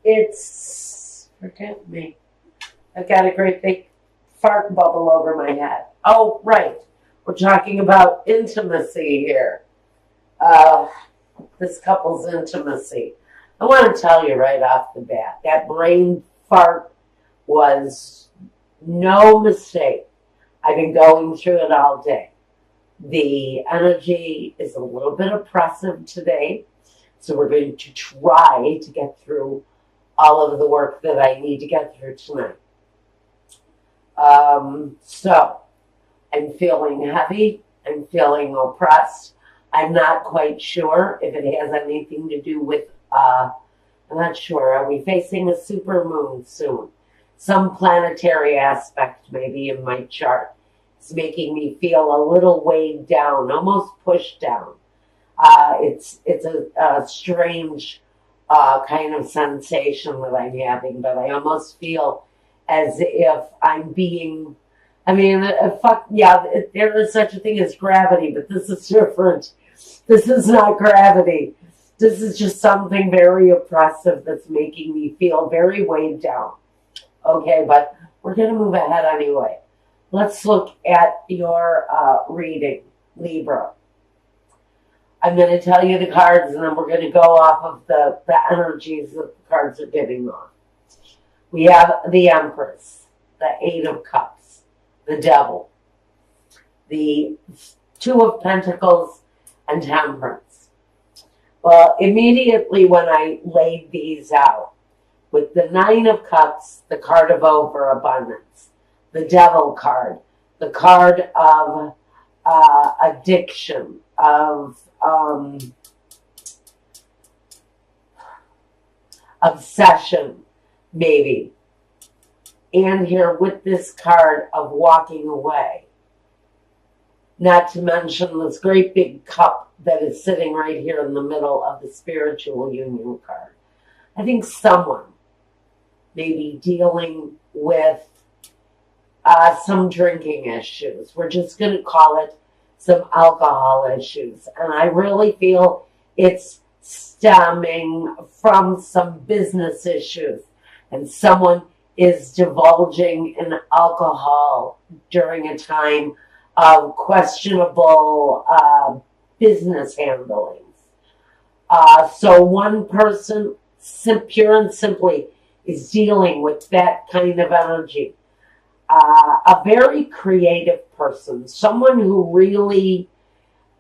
Forget me. I've got a great big fart bubble over my head. Oh, right. We're talking about intimacy here. This couple's intimacy. I want to tell you right off the bat, that brain fart was no mistake. I've been going through it all day. The energy is a little bit oppressive today, so we're going to try to get through all of the work that I need to get through tonight. So I'm feeling heavy. I'm feeling oppressed. I'm not quite sure if it has anything to do with, I'm not sure. Are we facing a supermoon soon? Some planetary aspect maybe in my chart. It's making me feel a little weighed down, almost pushed down. It's a strange kind of sensation that I'm having, but I almost feel as if I'm being, there is such a thing as gravity, but this is different. This is not gravity. This is just something very oppressive that's making me feel very weighed down. Okay, but we're going to move ahead anyway. Let's look at your reading, Libra. I'm going to tell you the cards, and then we're going to go off of the energies that the cards are giving off. We have the Empress, the Eight of Cups, the Devil, the Two of Pentacles, and Temperance. Well, immediately when I laid these out, with the Nine of Cups, the card of overabundance, the Devil card, the card of addiction, of obsession, maybe. And here with this card of walking away. Not to mention this great big cup that is sitting right here in the middle of the spiritual union card. I think someone may be dealing with some drinking issues. We're just going to call it some alcohol issues. And I really feel it's stemming from some business issues. And someone is divulging in alcohol during a time of questionable business handlings. So one person, pure and simply, is dealing with that kind of energy. A very creative person, someone who really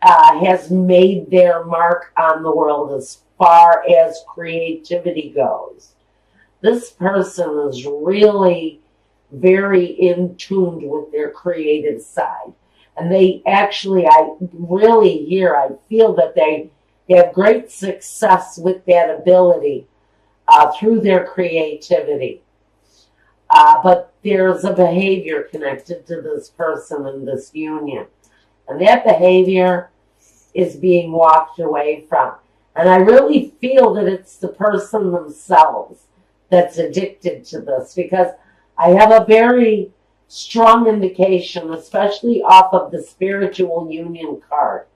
has made their mark on the world as far as creativity goes. This person is really very in tune with their creative side. And they actually, I feel that they have great success with that ability through their creativity. But there's a behavior connected to this person in this union. And that behavior is being walked away from. And I really feel that it's the person themselves that's addicted to this, because I have a very strong indication, especially off of the spiritual union card,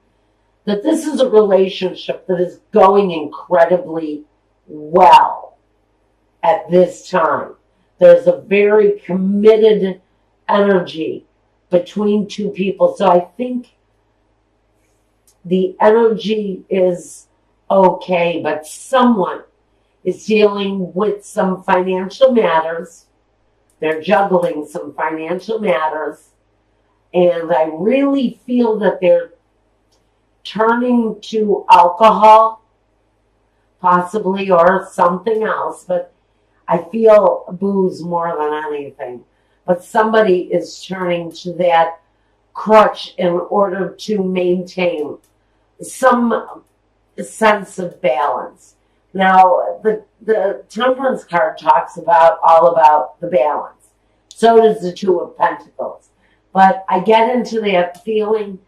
that this is a relationship that is going incredibly well at this time. There's a very committed energy between two people. So I think the energy is okay, but someone is dealing with some financial matters. They're juggling some financial matters. And I really feel that they're turning to alcohol, possibly, or something else. But I feel booze more than anything. But somebody is turning to that crutch in order to maintain some sense of balance. Now, the Temperance card talks all about the balance. So does the Two of Pentacles. But I get into that feeling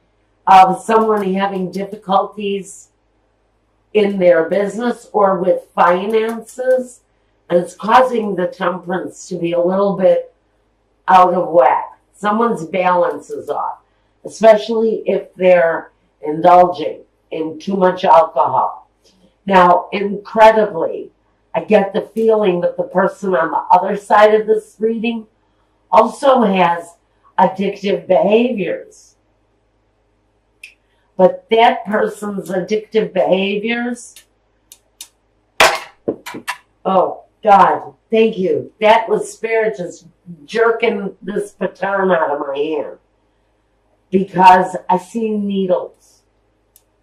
of someone having difficulties in their business or with finances, and it's causing the Temperance to be a little bit out of whack. Someone's balance is off, especially if they're indulging in too much alcohol. Now, incredibly, I get the feeling that the person on the other side of this reading also has addictive behaviors. But that person's addictive behaviors, oh, God, thank you. That was Spirit just jerking this baton out of my hand. Because I see needles.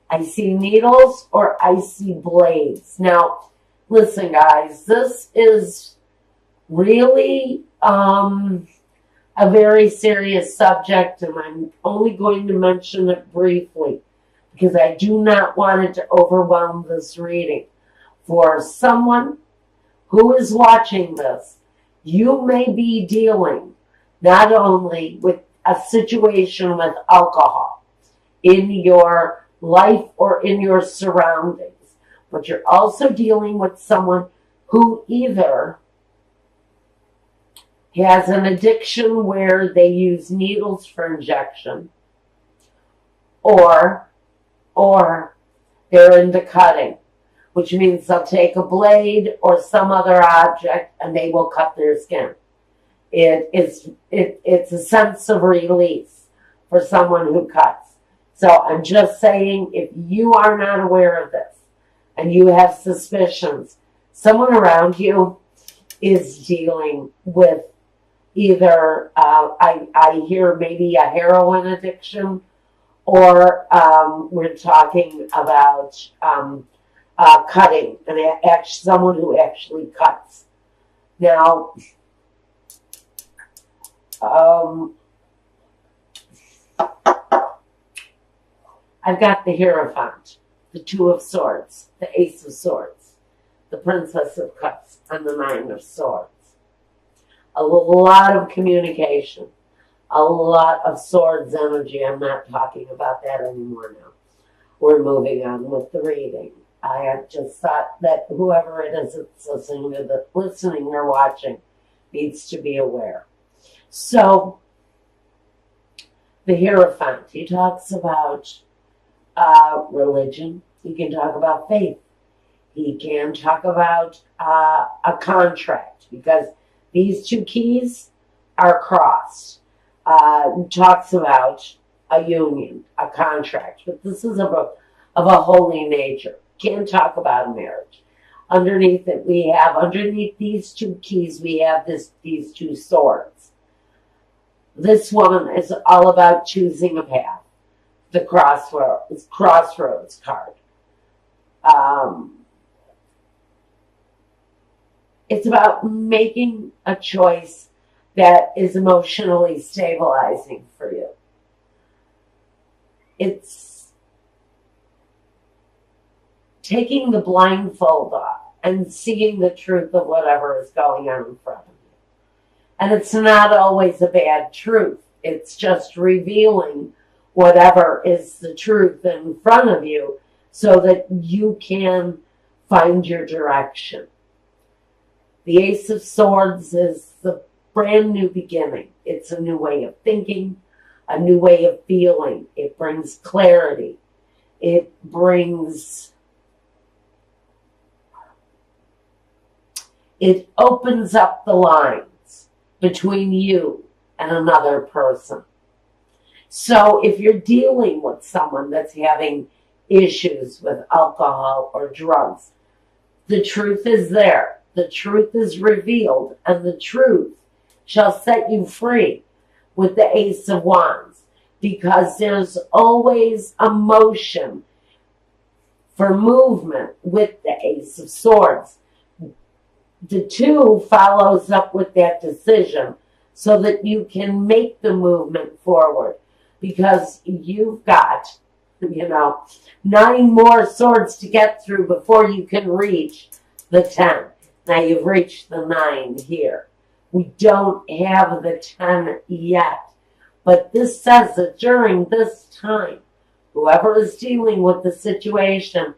I see needles or I see blades. Now, listen, guys, this is really a very serious subject, and I'm only going to mention it briefly because I do not want it to overwhelm this reading. For someone who is watching this, you may be dealing not only with a situation with alcohol in your life or in your surroundings, but you're also dealing with someone who either has an addiction where they use needles for injection, or they're into cutting, which means they'll take a blade or some other object and they will cut their skin. It's a sense of release for someone who cuts. So I'm just saying, if you are not aware of this and you have suspicions, someone around you is dealing with either, I hear maybe a heroin addiction, or we're talking about cutting, and someone who actually cuts. Now, I've got the Hierophant, the Two of Swords, the Ace of Swords, the Princess of Cups, and the Nine of Swords. A lot of communication, a lot of swords energy. I'm not talking about that anymore now. We're moving on with the reading. I have just thought that whoever it is that's listening or watching needs to be aware. So, the Hierophant, he talks about religion. He can talk about faith. He can talk about a contract, because these two keys are crossed. Talks about a union, a contract, but this is of a holy nature. Can't talk about marriage. Underneath these two keys, we have these two swords. This woman is all about choosing a path. The crossroads card. It's about making a choice that is emotionally stabilizing for you. It's taking the blindfold off and seeing the truth of whatever is going on in front of you. And it's not always a bad truth. It's just revealing whatever is the truth in front of you so that you can find your direction. The Ace of Swords is the brand new beginning. It's a new way of thinking, a new way of feeling. It brings clarity. It opens up the lines between you and another person. So if you're dealing with someone that's having issues with alcohol or drugs, the truth is there. The truth is revealed, and the truth shall set you free with the Ace of Wands, because there's always a motion for movement with the Ace of Swords. The two follows up with that decision so that you can make the movement forward, because you've got, 9 more swords to get through before you can reach the 10. Now you've reached the 9 here. We don't have the 10 yet. But this says that during this time, whoever is dealing with the situation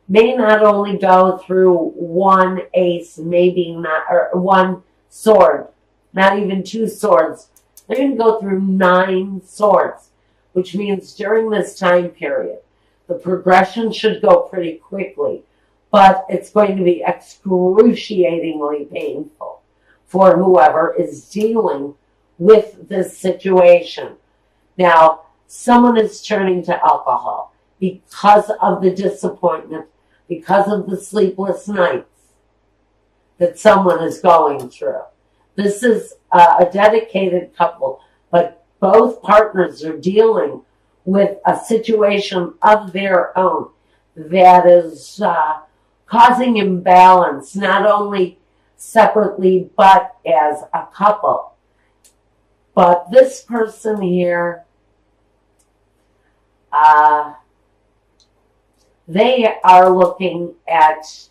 may not only go through one ace, maybe not, or one sword, not even 2 swords. They're going to go through 9 swords, which means during this time period, the progression should go pretty quickly. but it's going to be excruciatingly painful for whoever is dealing with this situation. Now, someone is turning to alcohol because of the disappointment, because of the sleepless nights that someone is going through. This is a dedicated couple, but both partners are dealing with a situation of their own that is causing imbalance, not only separately, but as a couple. But this person here, they are looking at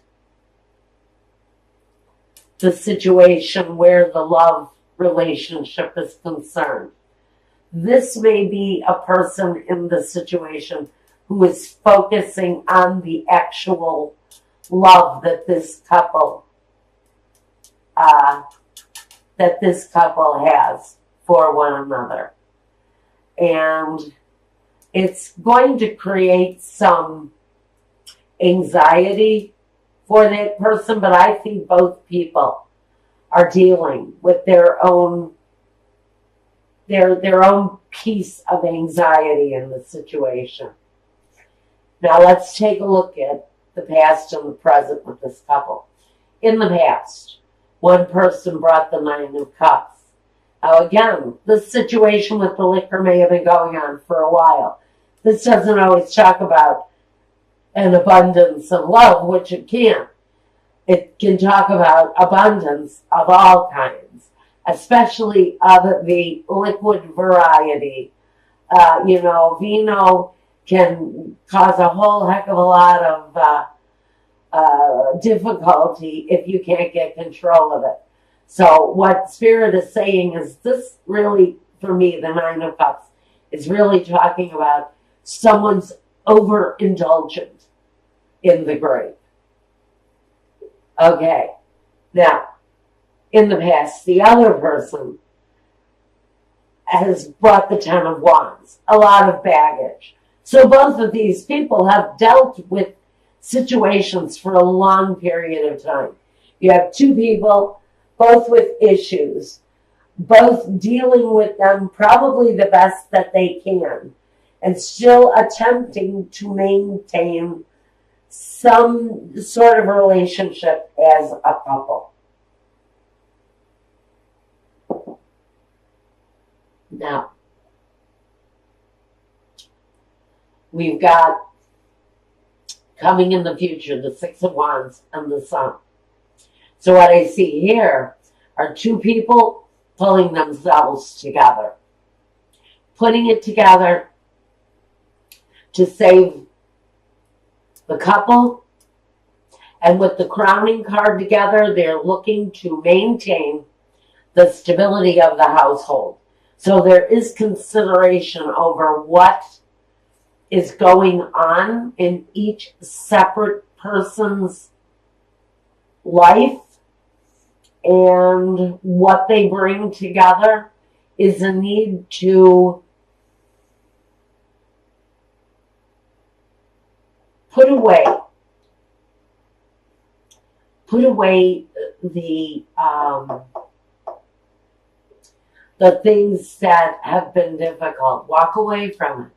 the situation where the love relationship is concerned. This may be a person in the situation who is focusing on the actual love that this couple has for one another. And it's going to create some anxiety for that person, but I think both people are dealing with their own piece of anxiety in the situation. Now let's take a look at the past and the present with this couple. In the past, one person brought the 9 of Cups. Now again, this situation with the liquor may have been going on for a while. This doesn't always talk about an abundance of love, which it can. It can talk about abundance of all kinds, especially of the liquid variety. Vino can cause a whole heck of a lot of difficulty if you can't get control of it. So what Spirit is saying is this really, for me, the 9 of Cups, is really talking about someone's overindulgent in the grape. Okay. Now, in the past, the other person has brought the 10 of Wands, a lot of baggage. So both of these people have dealt with situations for a long period of time. You have two people, both with issues, both dealing with them probably the best that they can, and still attempting to maintain some sort of relationship as a couple. Now, we've got coming in the future, the 6 of Wands and the Sun. So what I see here are two people pulling themselves together, putting it together to save the couple. And with the crowning card together, they're looking to maintain the stability of the household. So there is consideration over what is going on in each separate person's life, and what they bring together is a need to put away the things that have been difficult. Walk away from it.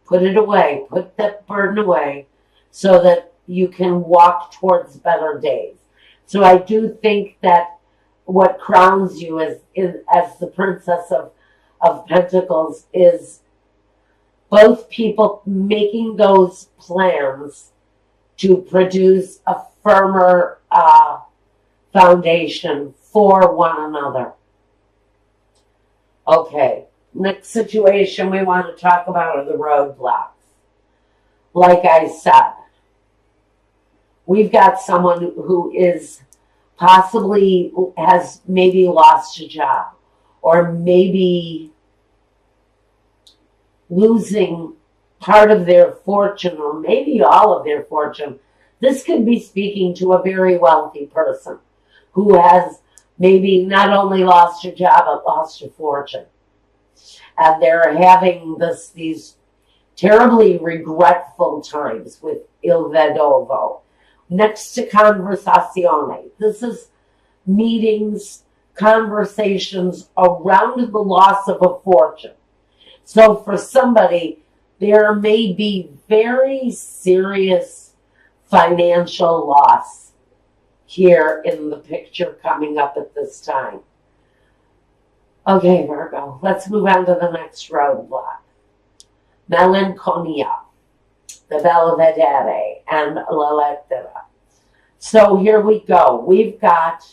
Put it away. Put that burden away so that you can walk towards better days. So I do think that what crowns you as the Princess of Pentacles is both people making those plans to produce a firmer foundation for one another. Okay, next situation we want to talk about are the roadblocks. Like I said, we've got someone who is possibly has maybe lost a job, or maybe losing part of their fortune, or maybe all of their fortune. This could be speaking to a very wealthy person who has maybe not only lost your job, but lost your fortune. And they're having these terribly regretful times with Il Vedovo, next to conversazione. This is meetings, conversations around the loss of a fortune. So for somebody, there may be very serious financial loss here in the picture coming up at this time. Okay, Virgo, let's move on to the next roadblock. Melancholia, the Belvedere, and La Lettera. So here we go. We've got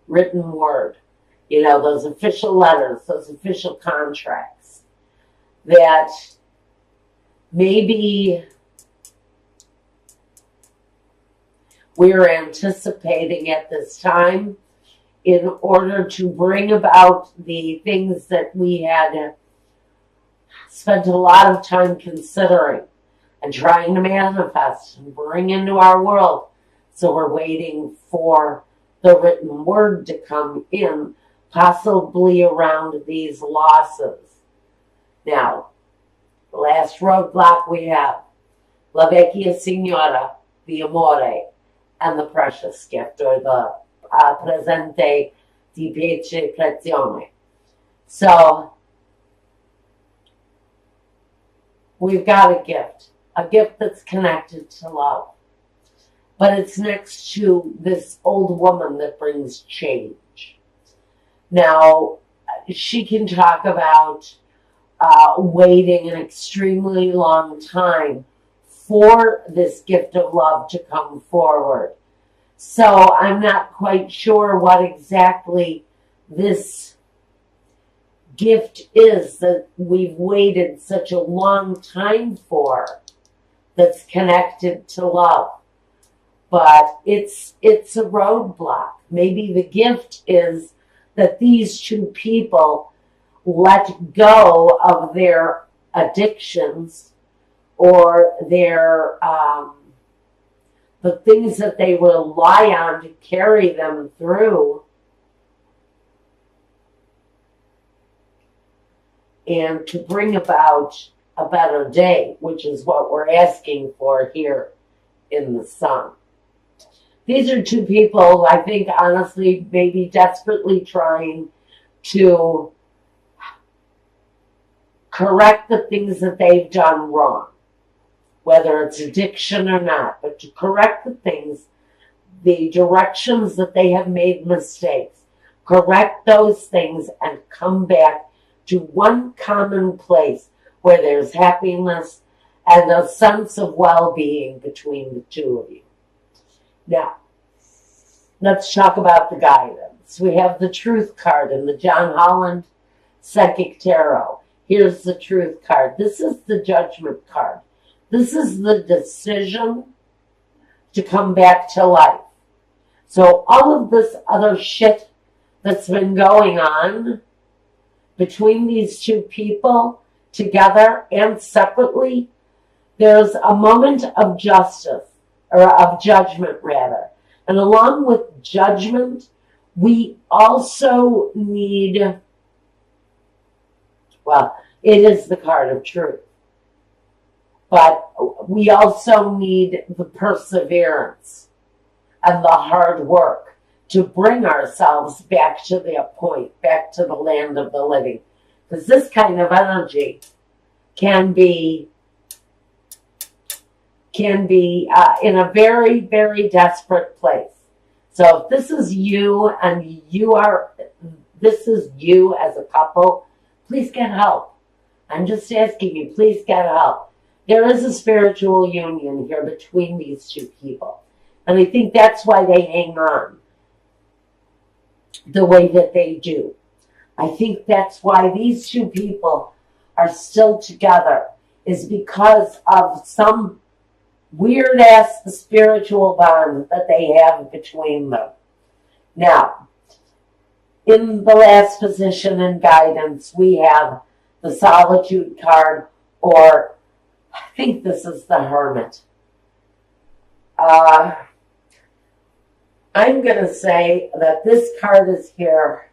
written word, those official letters, those official contracts that maybe we're anticipating at this time in order to bring about the things that we had spent a lot of time considering and trying to manifest and bring into our world. So we're waiting for the written word to come in, possibly around these losses. Now, the last roadblock we have, La Vecchia Signora, the Amore, and the precious gift, or the presente di piacere prezione. So, we've got a gift that's connected to love. But it's next to this old woman that brings change. Now, she can talk about waiting an extremely long time for this gift of love to come forward. So I'm not quite sure what exactly this gift is that we've waited such a long time for that's connected to love. But it's a roadblock. Maybe the gift is that these two people let go of their addictions or their the things that they rely on to carry them through, and to bring about a better day, which is what we're asking for here in the sun. These are two people, I think, honestly, maybe desperately trying to correct the things that they've done wrong, whether it's addiction or not, but to correct the things, the directions that they have made mistakes, correct those things and come back to one common place where there's happiness and a sense of well-being between the two of you. Now, let's talk about the guidance. We have the Truth card in the John Holland Psychic Tarot. Here's the Truth card. This is the Judgment card. This is the decision to come back to life. So all of this other shit that's been going on between these two people, together and separately, there's a moment of justice, or of judgment rather. And along with judgment, we also need, well, it is the card of truth. But we also need the perseverance and the hard work to bring ourselves back to the point, back to the land of the living. Because this kind of energy can be in a very, very desperate place. So if this is you and this is you as a couple, please get help. I'm just asking you, please get help. There is a spiritual union here between these two people. And I think that's why they hang on the way that they do. I think that's why these two people are still together, is because of some weird-ass spiritual bond that they have between them. Now, in the last position in guidance, we have the Solitude card, or I think this is the Hermit. I'm going to say that this card is here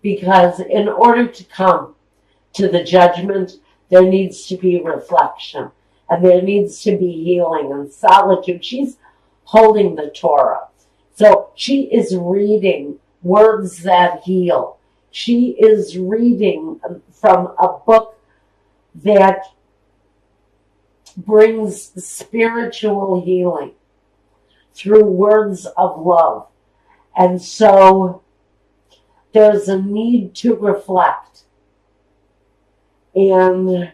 because in order to come to the judgment, there needs to be reflection. and there needs to be healing and solitude. She's holding the Torah. So she is reading words that heal. She is reading from a book that brings spiritual healing through words of love. And so there's a need to reflect. And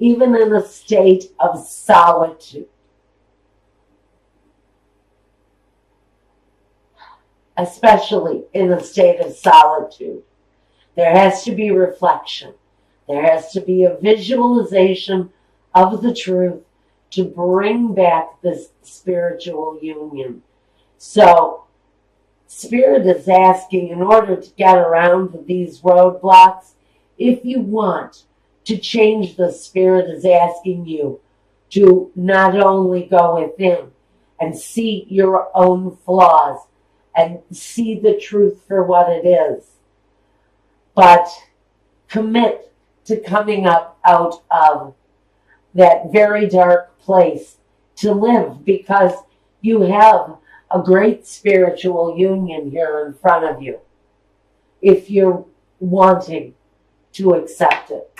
even in a state of solitude, especially in a state of solitude, there has to be reflection. There has to be a visualization of the truth to bring back this spiritual union. So, Spirit is asking, in order to get around these roadblocks, if you want to change, the Spirit is asking you to not only go within and see your own flaws and see the truth for what it is, but commit to coming up out of that very dark place to live, because you have a great spiritual union here in front of you if you're wanting to accept it.